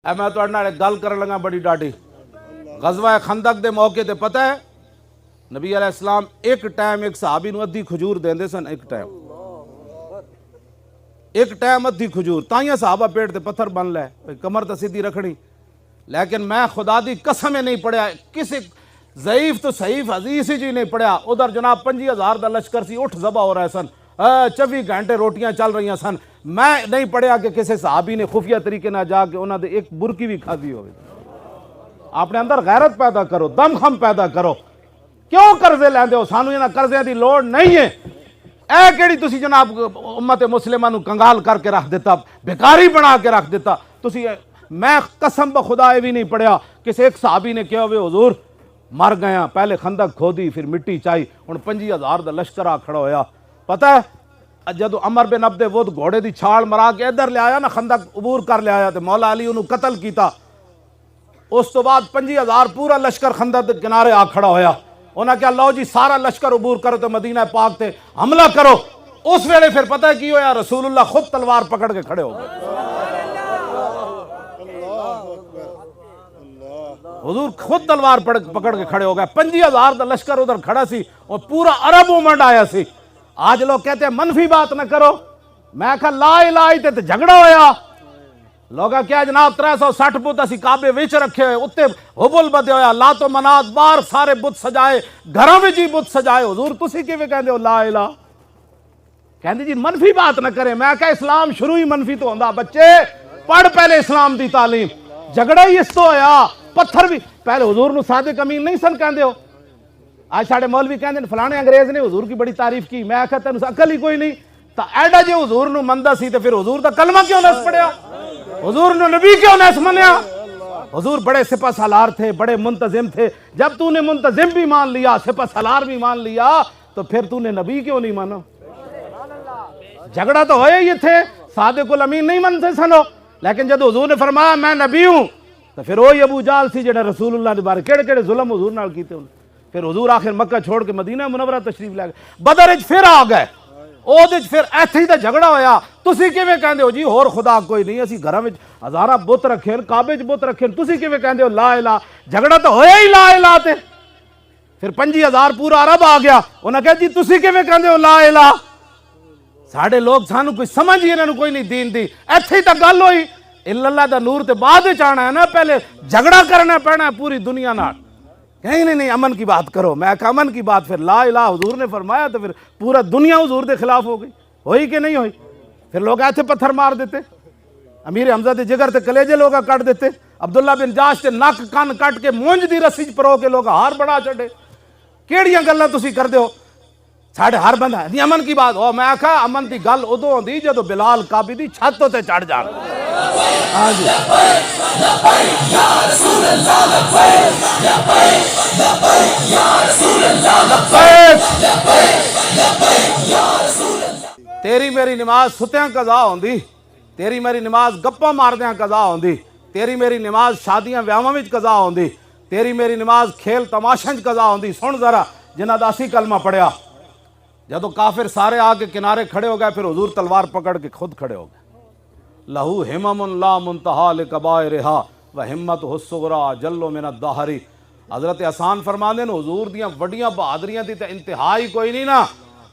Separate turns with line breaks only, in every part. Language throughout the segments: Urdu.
اے میں تو ایک گل کرن لگا بڑی ڈاڈی غزوہ خندق دے موقع تے پتہ ہے نبی علیہ السلام ایک ٹائم ایک صحابی نو ادھی کھجور دیندے سن ایک ٹائم ادھی کھجور تائیاں صحابہ پیٹ تے پتھر بن لے کمر تے سیدھی رکھنی لیکن میں خدا دی قسم نہیں پڑھیا کسی ضعیف تو صحیح حدیث جی نہیں پڑھیا ادھر جناب 50,000 دا لشکر سی اٹھ ذبح ہو رہے سن 24 گھنٹے روٹیاں چل رہی سن میں نہیں پڑھیا کہ کسی صحابی نے خفیہ طریقے نہ جا کے انہوں نے ایک برکی بھی کھادی ہوئے اپنے اندر غیرت پیدا کرو دم خم پیدا کرو کیوں قرضے لیندے ہو سانو انہاں قرضے دی لوڑ نہیں ہے اے کیڑی تسی جناب امت مسلمہ نو کنگال کر کے رکھ دیتا بیکاری بنا کے رکھ دیتا تسی میں قسم بخدا بھی نہیں پڑھیا کسی ایک صحابی نے کہا ہوئے حضور مر گیا پہلے خندق کھودی پھر مٹی چائی ہن 50,000 دا لشکر آ کھڑا ہویا پتہ ہے جدو عمر بن عبد ود گھوڑے دی چھال مرا کے ادھر لے آیا نا خندق عبور کر لے آیا تے مولا علی انہوں قتل کیتا اس تو بعد 50,000 پورا لشکر خندق دے کنارے آ کھڑا ہویا انہاں کہا لو جی سارا لشکر عبور کرو تو مدینہ پاک تے حملہ کرو اس ویلے پھر پتہ ہے کی ہویا رسول اللہ خود تلوار پکڑ کے کھڑے ہو گئے حضور خود تلوار پکڑ کے کھڑے ہو گئے 50,000 دا لشکر ادھر کھڑا سی اور پورا عرب مومنٹ آیا سی آج لوگ کہتے ہیں منفی بات نہ کرو میں کہا لا الہ تے جھگڑا ہویا لوگا کیا جناب 360 بت اسی کعبے وچ رکھے ہوئے اتے حبل بدے ہویا لات و منات بار سارے بت سجائے گھراں وچ ہی بت سجائے حضور تسی کیویں کہندے ہو لا الہ کہندے جی منفی بات نہ کرے میں کہا اسلام شروع ہی منفی تو ہوندا بچے پڑھ پہلے اسلام دی تعلیم جھگڑا ہی اس تو ہویا پتھر بھی پہلے حضور نو صادق امین نہیں سن کہندے ہو آج ساڑھے مولوی کہندے فلانے انگریز نے حضور کی بڑی تعریف کی میں کہتا تینوں عقل ہی کوئی نہیں تا ایڈا جے حضور نو مندہ سی تے پھر حضور دا کلمہ کیوں نہ پڑھیا حضور نو نبی کیوں نہ منیا حضور بڑے سپہ سالار تھے بڑے منتظم تھے جب تو نے منتظم بھی مان لیا سپہ سالار بھی مان لیا تو پھر تو نے نبی کیوں نہیں مانا جھگڑا تو ہوئے یہ تھے صادق الامین نہیں منتے سنو لیکن جب حضور نے فرمایا میں نبی ہوں تو پھر وہی ابو جال سی جڑے رسول اللہ کے بارے کیڑے کیڑے ظلم حضور نال کیتے انہوں پھر حضور آخر مکہ چھوڑ کے مدینہ منورہ تشریف لے گئے بدر وچ پھر آ گئے او دے پھر ایتھے ہی تے جھگڑا ہویا تسی کیویں کہندے ہو جی ہور خدا کوئی نہیں اسی گھراں وچ ہزاراں بت رکھے کعبے وچ بت رکھے تسی کیویں کہندے ہو لا الہ جھگڑا تو ہویا ہی لا الہ تے پھر 50,000 پورا عرب آ گیا انہاں کہا جی تسی کیویں کہندے ہو لا الہ ساڈے لوگ سانو کوئی سمجھ ہی انہاں نوں کوئی نہیں دین دی ایتھے ہی تے گل ہوئی اللہ دا نور تے بعد وچ آنا ہے نا پہلے جھگڑا کرنا پینا ہے پوری دنیا نال کہیں نہیں امن کی بات کرو میں کہا امن کی بات پھر لا الہ حضور نے فرمایا تو پھر پورا دنیا حضور دے خلاف ہو گئی ہوئی کہ نہیں ہوئی پھر لوگ ایتھے پتھر مار دیتے امیر حمزہ دے جگر تے کلیجے لوگا کٹ دیتے عبداللہ بن جاش تے نک کان کٹ کے مونج دی رسی پرو کے لوگ ہار بڑا چڑھے کیڑیاں گلاں تسی کردے ہو ساڑھے ہر بندہ ہے امن کی بات ہو میں کہا امن دی گل ادو ہوندی جدو بلال کعبی دی چھتوں تے چڑھ جان ہاں جی تیری میری نماز ستیاں قضا ہوندی تیری میری نماز گپاں ماردیاں قضا ہوندی تیری میری نماز شادیاں ویاواں وچ قضا ہوندی تیری میری نماز کھیل تماشاں وچ قضا ہوندی سن ذرا جنہاں دا اسی کلمہ پڑھیا جدو کافر سارے آ کے کنارے کھڑے ہو گئے پھر حضور تلوار پکڑ کے خود کھڑے ہو گئے لہو ہمم لا منتہا لکبائرہا وہمتہ الصغریٰ جل من الدہر حضرت حسان فرماندے نے حضور دیاں وڈیاں بہادریاں دی تے انتہا ہی کوئی نہیں نا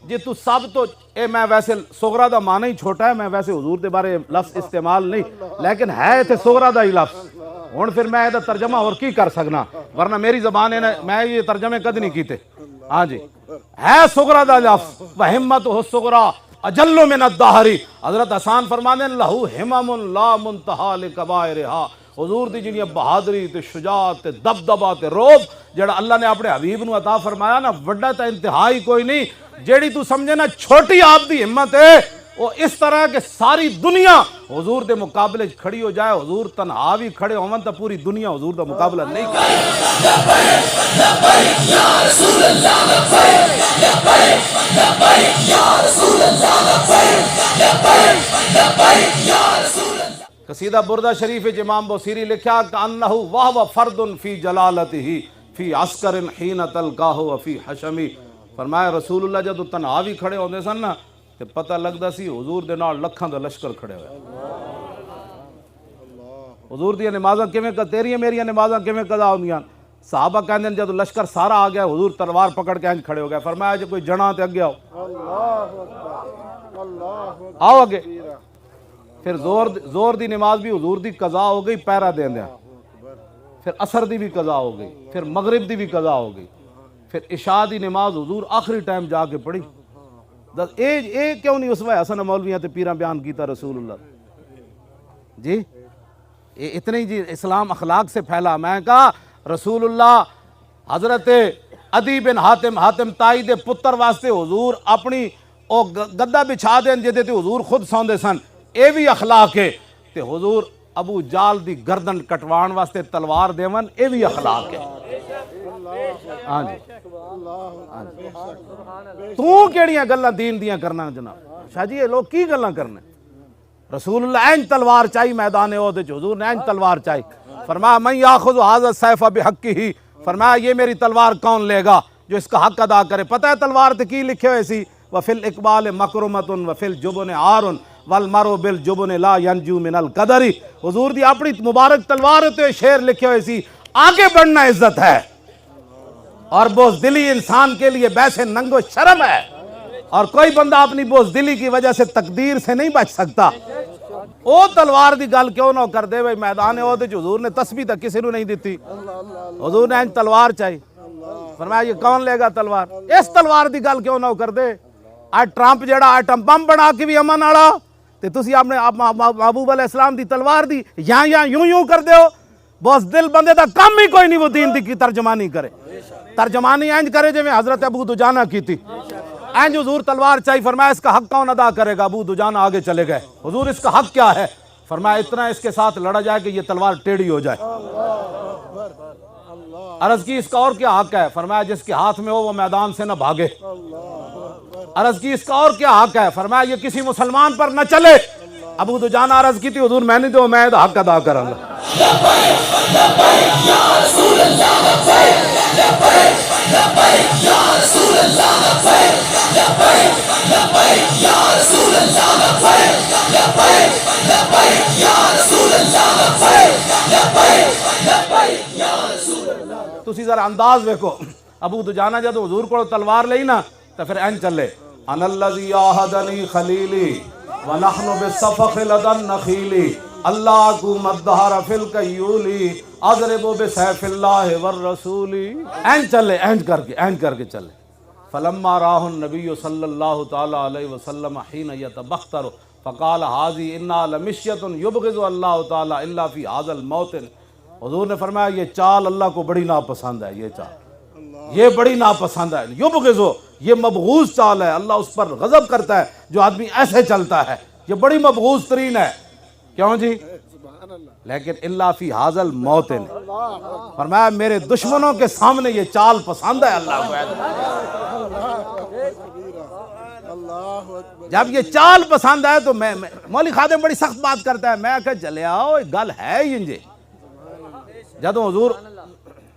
جی تو سب تو میں ویسے صغریٰ دا معنی ہی چھوٹا ہے میں ویسے حضور دے بارے لفظ استعمال نہیں لیکن ہے تے صغریٰ دا ہی لفظ ہن پھر میں یہ ترجمہ اور کی کر سکنا ورنہ میری زبان ہے میں یہ ترجمے کد نہیں کیتے ہاں جی ہے صغریٰ دا لفظ وہمتہ الصغریٰ اجل من الدہر حضرت حسان فرمانے لہو ہمم لا منتہا لکبائرہا حضور دی جنیا بہادری تے شجاعت تے دبدبہ تے روب جڑا اللہ نے اپنے حبیب نو عطا فرمایا نا وڈا تے انتہائی کوئی نہیں جیڑی تو سمجھے نا چھوٹی آپ دی ہمت ہے وہ اس طرح کہ ساری دنیا حضور دے مقابلے کھڑی ہو جائے حضور تنہا بھی کھڑے ہون تو پوری دنیا حضور دا مقابلہ نہیں کرے قصیدہ بردہ شریف امام بوسیری لکھا کہ انہو وہو فرد فی جلالتہ فی عسکر حین تلقاہ وفی حشمی فرمایا رسول اللہ جدو تنہا بھی کھڑے ہوندے سن نا تے پتہ لگدا سی حضور دے نال لکھاں دا لشکر کھڑے ہوئے حضور دی نمازاں کیویں تیریاں میریاں نمازاں کیویں قضا ہوندیاں؟ صحابہ کہندے جب لشکر سارا آ گیا حضور تلوار پکڑ کے انج کھڑے ہو گئے، فرمایا جو کوئی جنا تے اگے آؤ، آؤ اگے۔ پھر زور دی نماز بھی حضور دی قضا ہو گئی پیرا دیندیاں، پھر عصر دی بھی قضا ہو گئی، پھر مغرب دی بھی قضا ہو گئی، پھر عشاء دی نماز حضور آخری ٹائم جا کے پڑھی۔ اے کیوں نہیں اسوہ حسن مولویاں تے پیراں بیان کیتا رسول اللہ جی؟ اتنے جی اسلام اخلاق سے پھیلا۔ میں کہا رسول اللہ حضرت عدی بن حاتم تائی دے پتر واسطے حضور اپنی او گدا بچھا دین جدے تے حضور خود سوندے سن، اے بھی اخلاق ہے۔ تے حضور ابو جال دی گردن کٹوان واسطے تلوار دیون، اے بھی اخلاق ہے۔ ہاں جی تو کیڑیاں گلاں دین دیاں کرنا جناب؟ شاہ جی یہ لوگ کی گلاں کرنے؟ رسول اللہ اینج تلوار چاہی میدان عہد وچ، حضور نے اینج تلوار چاہی۔ فرمایا من یاخذ ھذا السیف بحقہ، فرمایا یہ میری تلوار کون لے گا جو اس کا حق ادا کرے۔ پتہ ہے تلوار تے کی لکھے ہوئے سی؟ وفی الاقبال مکرمۃ وفی الجبن عار والمرء بالجبن لا ینجو من القدر۔ حضور دی اپنی مبارک تلوار تے شعر لکھے ہوئے سی، آگے بڑھنا عزت ہے اور بزدلی انسان کے لیے بیسے ننگ و شرم ہے، اور کوئی بندہ اپنی بزدلی کی وجہ سے تقدیر سے نہیں بچ سکتا۔ او تلوار دی گل کیوں نہ کر دے بھئی؟ میدان عہد وچ حضور نے تسبیح تک کسی نو نہیں دیتی، حضور نے انج تلوار چاہی۔ فرمایا یہ کون لے گا تلوار؟ اس تلوار دی گل کیوں نہ کر دے؟ آج ٹرمپ جڑا ایٹم بم بنا کے بھی امن والا، تے تسی اپنے محبوب علیہ السلام دی تلوار دی یوں کر دے ہو۔ بس دل بندے دا کام ہی کوئی نہیں وہ دین دی کی ترجمانی کرے، ترجمانی انج کرے جو میں حضرت ابو دجانہ کی تھی، انج حضور تلوار چاہی۔ فرمایا اس کا حق کون ادا کرے گا؟ ابو دجانہ آگے چلے گئے، حضور اس کا حق کیا ہے؟ فرمایا اتنا اس کے ساتھ لڑا جائے کہ یہ تلوار ٹیڑھی ہو جائے۔ عرض کی اس کا اور کیا حق ہے؟ فرمایا جس کے ہاتھ میں ہو وہ میدان سے نہ بھاگے۔ عرض کی اس کا اور کیا حق ہے؟ فرمایا یہ کسی مسلمان پر نہ چلے۔ ابو دجانہ عرض کی تھی حضور میں نہیں دو، میں حق ادا کروں گا۔ تسی ذرا انداز دیکھو، ابو دجانہ جب حضور کو تلوار لئی نا تو پھر این چلے، انا الذی عاہدنی خلیلی ونحن بالصفق لدى النخیل اللہ کو مدہر فی الکیولی اضرب بسیف اللہ والرسول۔ این چلے، این کر کے چلے۔ فلما راہ النبی صلی اللہ تعالی علیہ وسلم حین یتبختر فقال ھذی انا لمشیۃ یبغض اللہ تعالی الا فی ھذا الموطن۔ حضور نے فرمایا یہ چال اللہ کو بڑی ناپسند ہے، یہ چال یہ بڑی ناپسند ہے، یبغض، یہ مبغوض چال ہے، اللہ اس پر غضب کرتا ہے جو آدمی ایسے چلتا ہے، یہ بڑی مبغوض ترین ہے۔ کیوں جی؟ لیکن اللہ فی ھذا الموطن، فرمایا میرے دشمنوں کے سامنے یہ چال پسند ہے اللہ کو۔ جب یہ چال پسند ہے تو میں مولی خادم بڑی سخت بات کرتا ہے، میں کہ چلے آؤ گل ہے ہی انجے۔ جدوں حضور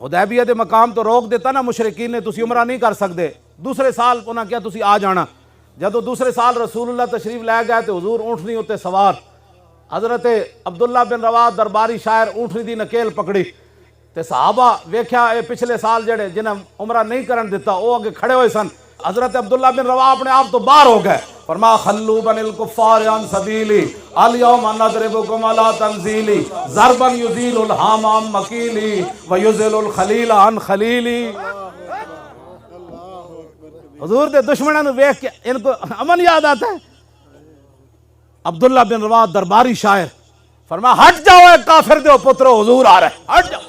حدیبیہ دے مقام تو روک دیتا نا مشرکین نے، تسی عمرہ نہیں کر سکتے، دوسرے سال انہاں کیا تسی آ جانا۔ جدوں دوسرے سال رسول اللہ تشریف لے گئے تو حضور اونٹنی ہوتے سوار، حضرت عبداللہ بن رواح درباری شاعر اونٹنی دی نکیل پکڑی تے صحابہ ویکھیا اے پچھلے سال جڑے جنہیں عمرہ نہیں کرن دیتا وہ اگے کھڑے ہوئے سن۔ حضرت عبداللہ بن رواح اپنے آپ تو باہر ہو گئے، فرمایا خلو بن الکفار عن سبیلی الیوم نضربکم علی تنزیلی ضربا یزیل الہام عن مکیلی ویزل الخلیل عن خلیلی۔ حضور دے دشمنوں نے ویکھ کے ان کو امن یاد آتا ہے۔ عبداللہ بن رواح درباری شاعر فرمایا ہٹ جاؤ اے کافر دے پترو، حضور آ رہے، ہٹ جاؤ۔